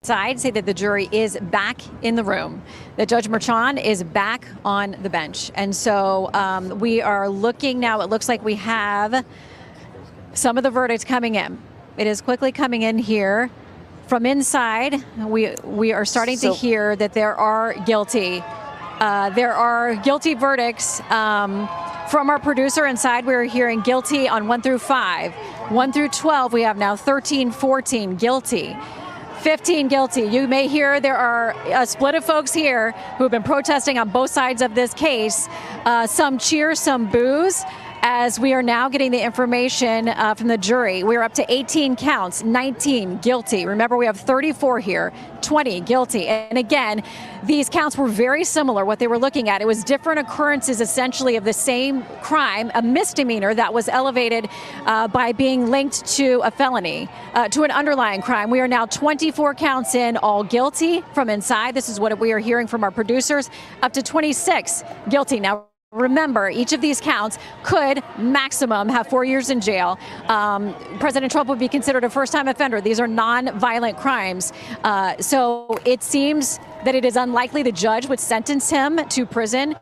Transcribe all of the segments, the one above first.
Side say that the jury is back in the room, that Judge Merchan is back on the bench. And so we are looking now, it looks like we have some of the verdicts coming in. It is quickly coming in here. From inside, we are starting to hear that there are guilty. There are guilty verdicts. From our producer inside, we're hearing guilty on 1 through 5. 1 through 12, we have now 13, 14 guilty. 15 guilty. You may hear there are a split of folks here who have been protesting on both sides of this case. Some cheer, some boos, as we are now getting the information from the jury. We're up to 18 counts, 19 guilty. Remember, we have 34 here, 20 guilty. And again, these counts were very similar, what they were looking at. It was different occurrences, essentially, of the same crime, a misdemeanor that was elevated by being linked to a felony, to an underlying crime. We are now 24 counts in, all guilty from inside. This is what we are hearing from our producers, up to 26 guilty. Now, remember, each of these counts could maximum have 4 years in jail. President Trump would be considered a first-time offender. These are non-violent crimes. So it seems that it is unlikely the judge would sentence him to prison.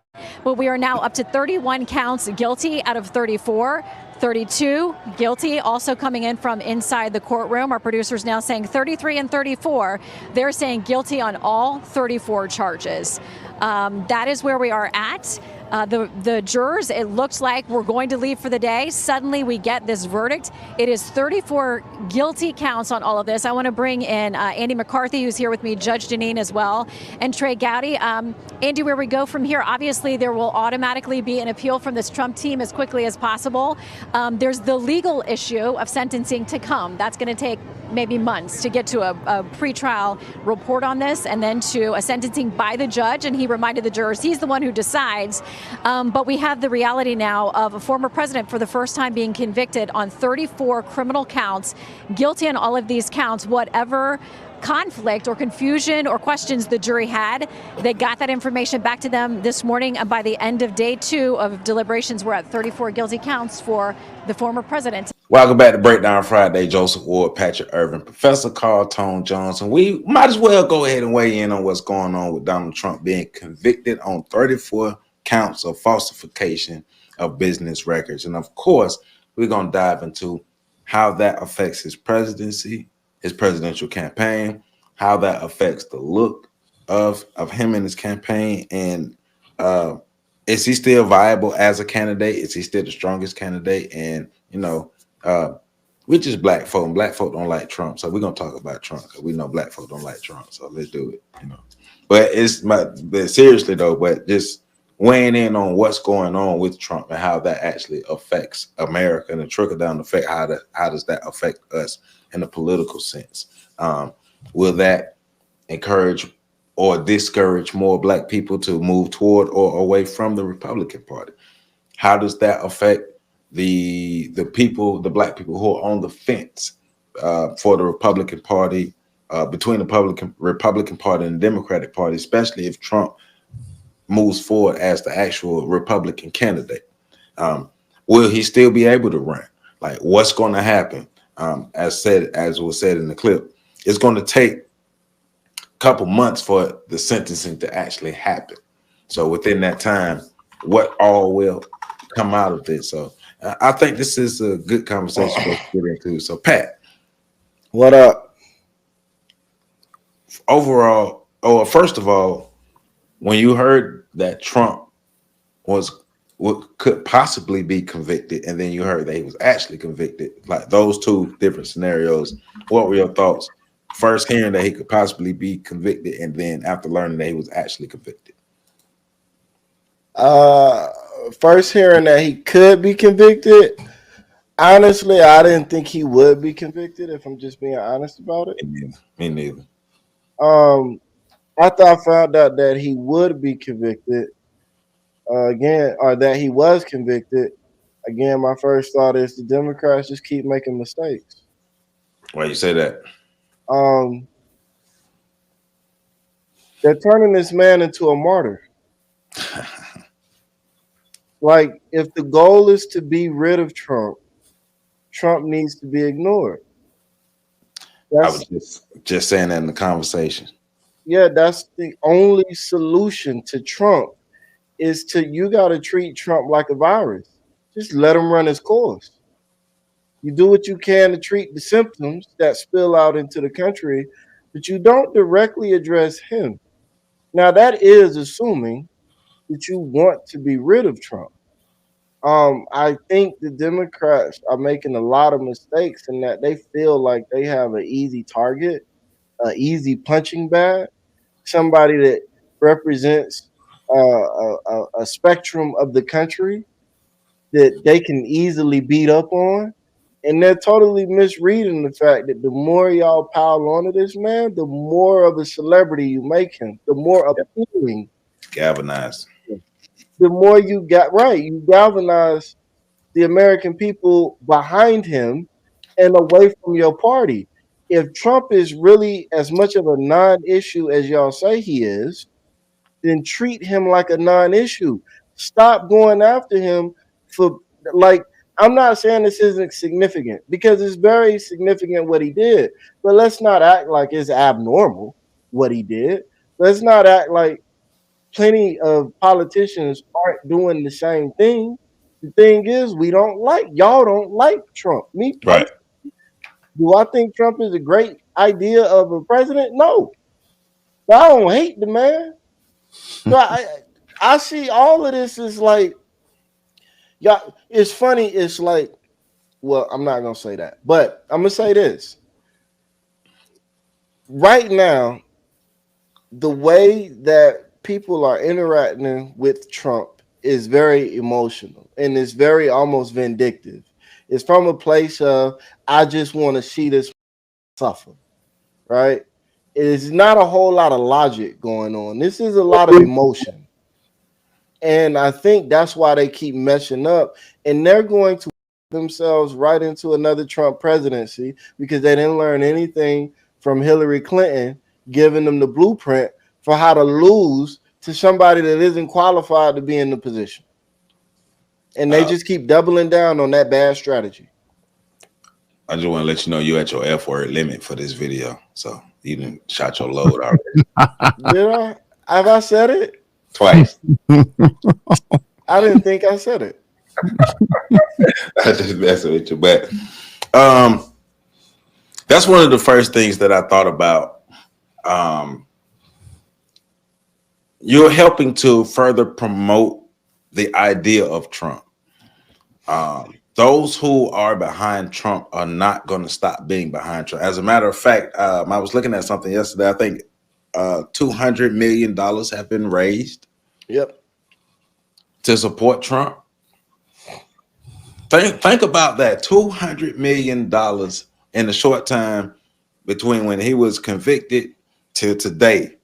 But we are now up to 31 counts guilty out of 34. 32 guilty, also coming in from inside the courtroom. Our producers now saying 33 and 34. They're saying guilty on all 34 charges. That is where we are at. The jurors, it looks like we're going to leave for the day. Suddenly we get this verdict. It is 34 guilty counts on all of this. I want to bring in Andy McCarthy, who's here with me, Judge Deneen as well, and Trey Gowdy. Andy, where we go from here, obviously there will automatically be an appeal from this Trump team as quickly as possible. There's the legal issue of sentencing to come. That's going to take maybe months to get to a pretrial report on this and then to a sentencing by the judge. And he reminded the jurors he's the one who decides. But we have the reality now of a former president for the first time being convicted on 34 criminal counts, guilty on all of these counts, whatever conflict or confusion or questions the jury had. They got that information back to them this morning, and by the end of day 2 of deliberations, we're at 34 guilty counts for the former president. Welcome back to Breakdown Friday. Joseph Ward, Patrick Irvin, Professor Carl Tone Johnson. We might as well go ahead and weigh in on what's going on with Donald Trump being convicted on 34 counts of falsification of business records. And of course, we're going to dive into how that affects his presidency, his presidential campaign, how that affects the look of him and his campaign, and is he still viable as a candidate? Is he still the strongest candidate? And we're just black folk, and black folk don't like Trump, so we're gonna talk about Trump because we know black folk don't like Trump, so let's do it. But seriously though, but just weighing in on what's going on with Trump and how that actually affects America and the trickle down effect. How does that affect us in a political sense? Will that encourage or discourage more black people to move toward or away from the Republican Party? How does that affect the people, the black people who are on the fence for the Republican Party, between the Republican Party and the Democratic Party, especially if Trump moves forward as the actual Republican candidate? Will he still be able to run? Like, what's going to happen? As was said in the clip, it's going to take a couple months for the sentencing to actually happen. So within that time, what all will come out of this? So I think this is a good conversation to get into. So Pat, what up? Overall, first of all, when you heard that Trump could possibly be convicted, and then you heard that he was actually convicted, like those two different scenarios, what were your thoughts? First hearing that he could possibly be convicted, and then after learning that he was actually convicted. First hearing that he could be convicted, honestly, I didn't think he would be convicted, if I'm just being honest about it. Me neither. After I found out that he would be convicted, or that he was convicted, again, my first thought is the Democrats just keep making mistakes. Why you say that? They're turning this man into a martyr. Like, if the goal is to be rid of Trump, Trump needs to be ignored. I That's was just saying that in the conversation. yeah, that's the only solution to Trump is to you got to treat Trump like a virus. Just let him run his course. You do what you can to treat the symptoms that spill out into the country, but you don't directly address him. Now that is assuming that you want to be rid of Trump. I think the Democrats are making a lot of mistakes in that they feel like they have an easy target, an easy punching bag, somebody that represents a spectrum of the country that they can easily beat up on. And they're totally misreading the fact that the more y'all pile onto this man, the more of a celebrity you make him, the more appealing, Galvanized. the more you got right. You galvanize the American people behind him and away from your party. If Trump is really as much of a non issue as y'all say he is, then treat him like a non-issue. Stop going after him for like I'm not saying this isn't significant because it's very significant what he did, but let's not act like it's abnormal what he did. Let's not act like plenty of politicians aren't doing the same thing. The thing is, we don't like y'all don't like Trump. Me Right. personally, do I think Trump is a great idea of a president? No, but I don't hate the man. So I see all of this is like yeah, it's funny. It's like, well, I'm not gonna say that, but I'm gonna say this. Right now, the way that people are interacting with Trump is very emotional and it's very almost vindictive. It's from a place of I just want to see this suffer, right? It is not a whole lot of logic going on. This is a lot of emotion. And I think that's why they keep messing up. And they're going to themselves right into another Trump presidency because they didn't learn anything from Hillary Clinton giving them the blueprint for how to lose to somebody that isn't qualified to be in the position. And they just keep doubling down on that bad strategy. I just want to let you know you at your F word limit for this video. So you didn't shot your load already. Did I? Have I said it? Twice. I didn't think I said it. I just messing with you. But that's one of the first things that I thought about. You're helping to further promote the idea of Trump. Those who are behind Trump are not going to stop being behind Trump. As a matter of fact, I was looking at something yesterday. I think $200 million have been raised. Yep. To support Trump. Think about that. $200 million in the short time between when he was convicted to today.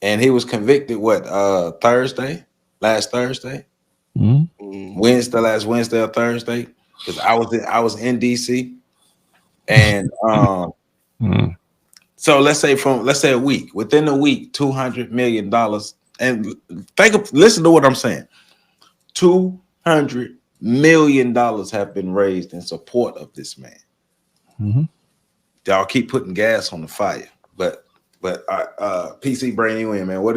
And he was convicted Thursday? Last Thursday? Mm-hmm. Last Wednesday or Thursday? Because I was in DC. And so let's say a week. Within a week, $200 million. And listen to what I'm saying. $200 million have been raised in support of this man. Mm-hmm. Y'all keep putting gas on the fire, but PC bring you in, man. What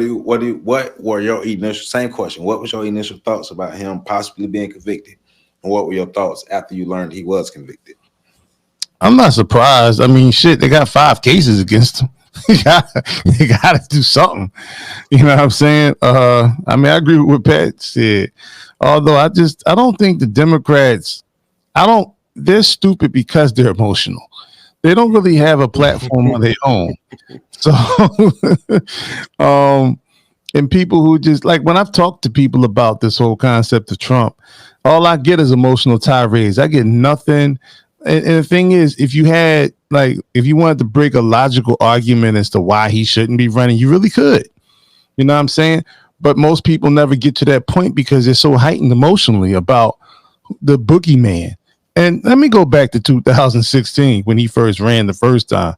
were your initial same question? What was your initial thoughts about him possibly being convicted, and what were your thoughts after you learned he was convicted? I'm not surprised. I mean, shit, they got 5 cases against him. They got to do something. You know what I'm saying? I mean, I agree with what Pat said. Although I don't think the Democrats, they're stupid because they're emotional. They don't really have a platform of their own. So, and people who just like when I've talked to people about this whole concept of Trump, all I get is emotional tirades. I get nothing. And the thing is, if you wanted to break a logical argument as to why he shouldn't be running, you really could. You know what I'm saying? But most people never get to that point because they're so heightened emotionally about the boogeyman. And let me go back to 2016 when he first ran the first time.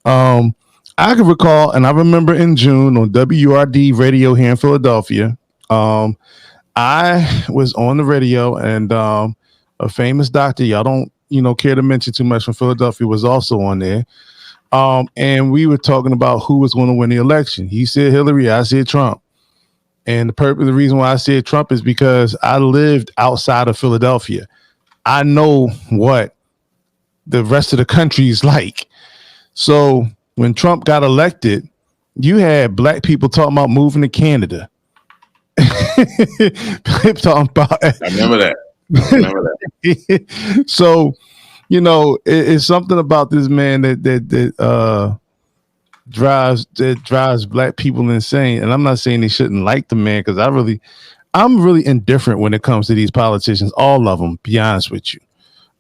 I can recall, and I remember in June on WRD radio here in Philadelphia, I was on the radio and a famous doctor, y'all don't care to mention too much from Philadelphia, was also on there. And we were talking about who was going to win the election. He said Hillary, I said Trump. And the reason why I said Trump is because I lived outside of Philadelphia. I know what the rest of the country is like. So when Trump got elected, you had black people talking about moving to Canada. Talking about, I remember that. So, it's something about this man that drives black people insane. And I'm not saying they shouldn't like the man, because I'm really indifferent when it comes to these politicians, all of them, be honest with you.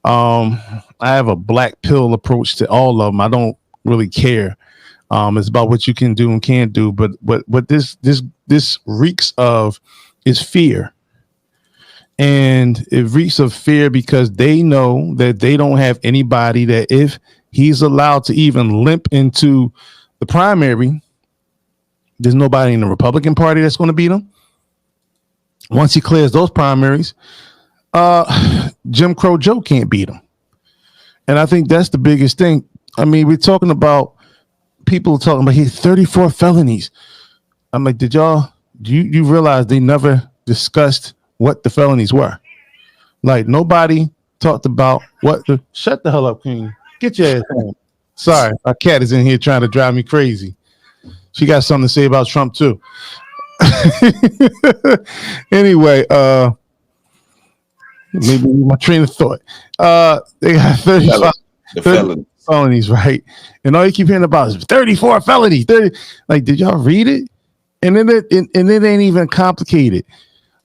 I have a black pill approach to all of them. I don't really care. It's about what you can do and can't do. But what this reeks of is fear. And it reeks of fear because they know that they don't have anybody that, if he's allowed to even limp into the primary, there's nobody in the Republican Party that's going to beat him. Once he clears those primaries, Jim Crow Joe can't beat him. And I think that's the biggest thing. I mean, we're talking about people talking about his 34 felonies. I'm like, do you realize they never discussed what the felonies were? Like, nobody talked about shut the hell up, King. Get your ass home. Sorry, my cat is in here trying to drive me crazy. She got something to say about Trump too. Anyway, maybe my train of thought. They got 35 felonies, right? And all you keep hearing about is 34 felonies. 30. Like, did y'all read it? And then it ain't even complicated.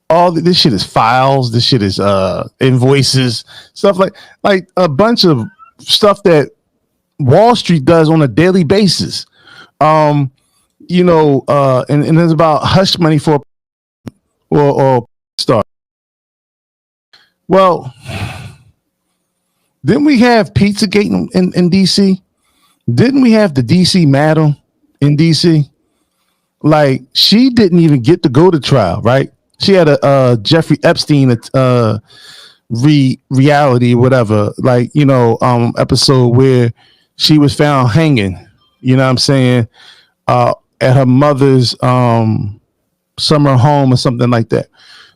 All this shit is files. This shit is invoices, stuff like a bunch of stuff that Wall Street does on a daily basis. And it's about hush money for or start. Well, didn't we have Pizzagate in DC? Didn't we have the DC madam in DC? Like, she didn't even get to go to trial, right? She had a Jeffrey Epstein reality, whatever, episode where she was found hanging, you know what I'm saying, at her mother's summer home or something like that.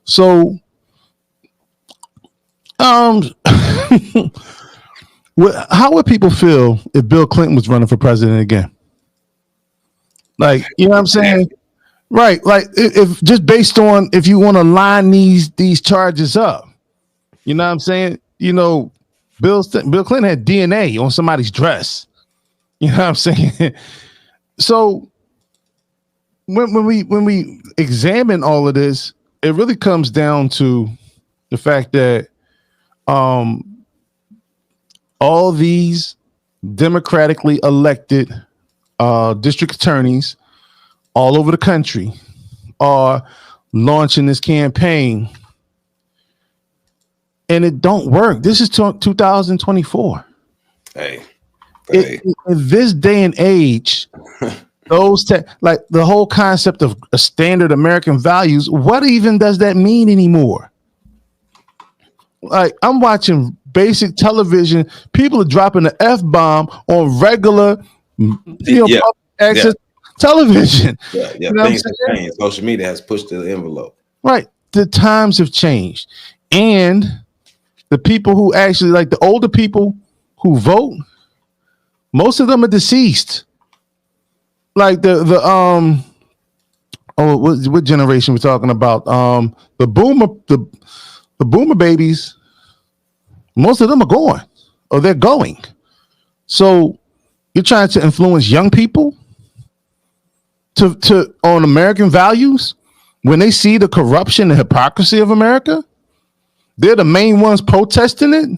So how would people feel if Bill Clinton was running for president again? Like, you know what I'm saying? Right. Like, if just based on, if you want to line these charges up, you know what I'm saying? Bill Clinton had DNA on somebody's dress. You know what I'm saying? So when we examine all of this, it really comes down to the fact that all these democratically elected district attorneys all over the country are launching this campaign, and it don't work. This is 2024. Hey. In this day and age, like the whole concept of a standard American values, what even does that mean anymore? Like, I'm watching basic television. People are dropping the F-bomb on regular, access television. Yeah. You know, things have changed. Social media has pushed the envelope. Right. The times have changed. And the people who actually, like the older people who vote, most of them are deceased. Like what generation we're talking about? The boomer babies, most of them are gone, or they're going. So you're trying to influence young people to on American values when they see the corruption and hypocrisy of America. They're the main ones protesting it.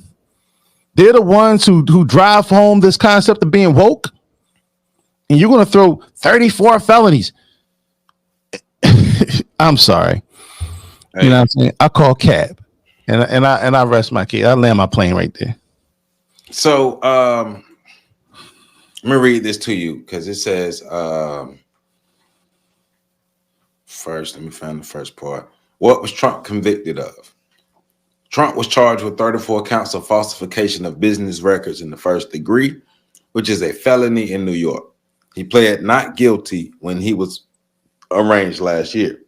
They're the ones who drive home this concept of being woke. And you're going to throw 34 felonies. I'm sorry. Hey. You know what I'm saying? I call cab, and I rest my case. I land my plane right there. So let me read this to you, because it says first. Let me find the first part. What was Trump convicted of? Trump was charged with 34 counts of falsification of business records in the first degree, which is a felony in New York. He pled not guilty when he was arraigned last year.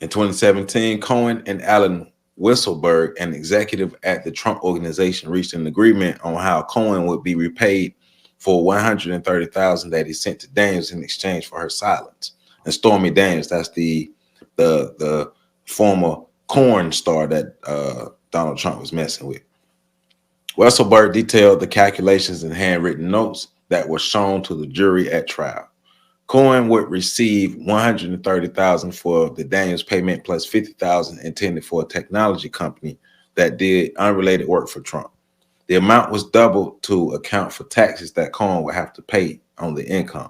In 2017, Cohen and Alan Weisselberg, an executive at the Trump Organization, reached an agreement on how Cohen would be repaid for $130,000 that he sent to Daniels in exchange for her silence. And Stormy Daniels, that's the former corn star that Donald Trump was messing with. Weisselberg detailed the calculations and handwritten notes that were shown to the jury at trial. Cohen would receive $130,000 for the Daniels payment plus $50,000 intended for a technology company that did unrelated work for Trump. The amount was doubled to account for taxes that Cohen would have to pay on the income.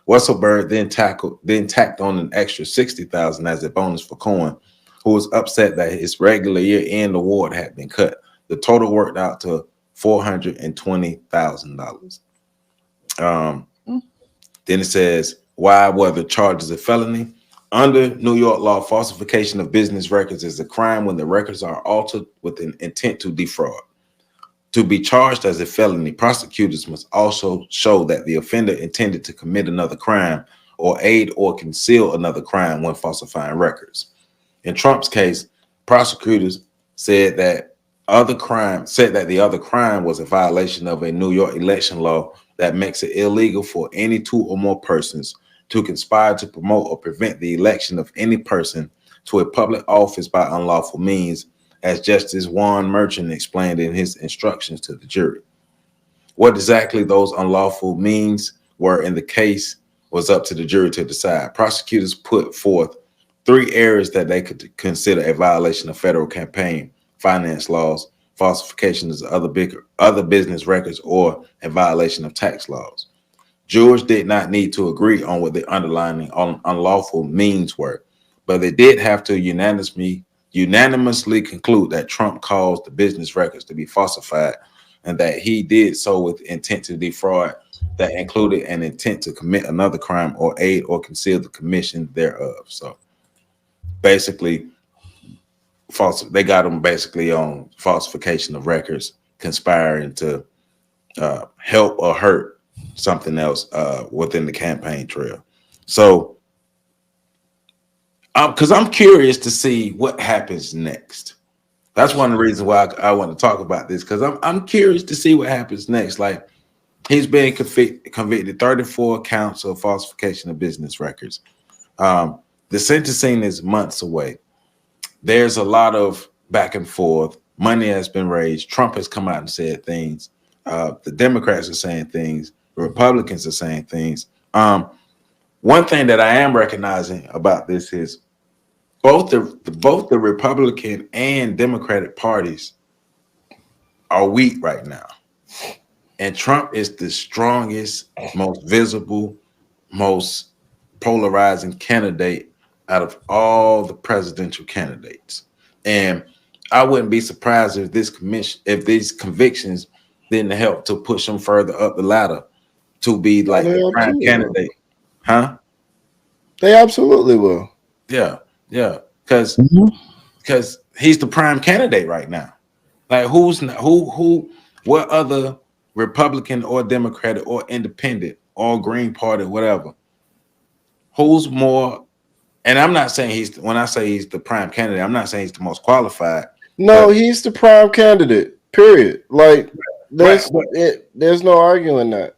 Weisselberg then tacked on an extra $60,000 as a bonus for Cohen, who was upset that his regular year-end award had been cut. The total worked out to $420,000. Then it says, why were the charges a felony? Under New York law, falsification of business records is a crime when the records are altered with an intent to defraud. To be charged as a felony, prosecutors must also show that the offender intended to commit another crime or aid or conceal another crime when falsifying records. In Trump's case, prosecutors said that the other crime was a violation of a New York election law that makes it illegal for any two or more persons to conspire to promote or prevent the election of any person to a public office by unlawful means, as Justice Juan Merchant explained in his instructions to the jury. What exactly those unlawful means were in the case was up to the jury to decide. Prosecutors put forth 3 areas that they could consider a violation of federal campaign finance laws, falsifications of other business records, or a violation of tax laws. Jurors did not need to agree on what the underlying unlawful means were, but they did have to unanimously conclude that Trump caused the business records to be falsified and that he did so with intent to defraud that included an intent to commit another crime or aid or conceal the commission thereof. So basically, they got him basically on falsification of records, conspiring to help or hurt something else within the campaign trail. So, because I'm curious to see what happens next. That's one of the reasons why I want to talk about this, because I'm curious to see what happens next. Like, he's being convicted 34 counts of falsification of business records. The sentencing is months away. There's a lot of back and forth. Money has been raised. Trump has come out and said things. The Democrats are saying things. The Republicans are saying things. One thing that I am recognizing about this is both the Republican and Democratic parties are weak right now. And Trump is the strongest, most visible, most polarizing candidate out of all the presidential candidates. And I wouldn't be surprised if these convictions didn't help to push him further up the ladder to be like the prime candidate. Huh? They absolutely will. Yeah. Because he's the prime candidate right now. Like, what other Republican or Democratic or Independent or Green Party, whatever, who's more? And I'm not saying when I say he's the prime candidate, I'm not saying he's the most qualified. No, he's the prime candidate, period. Like, there's no arguing that.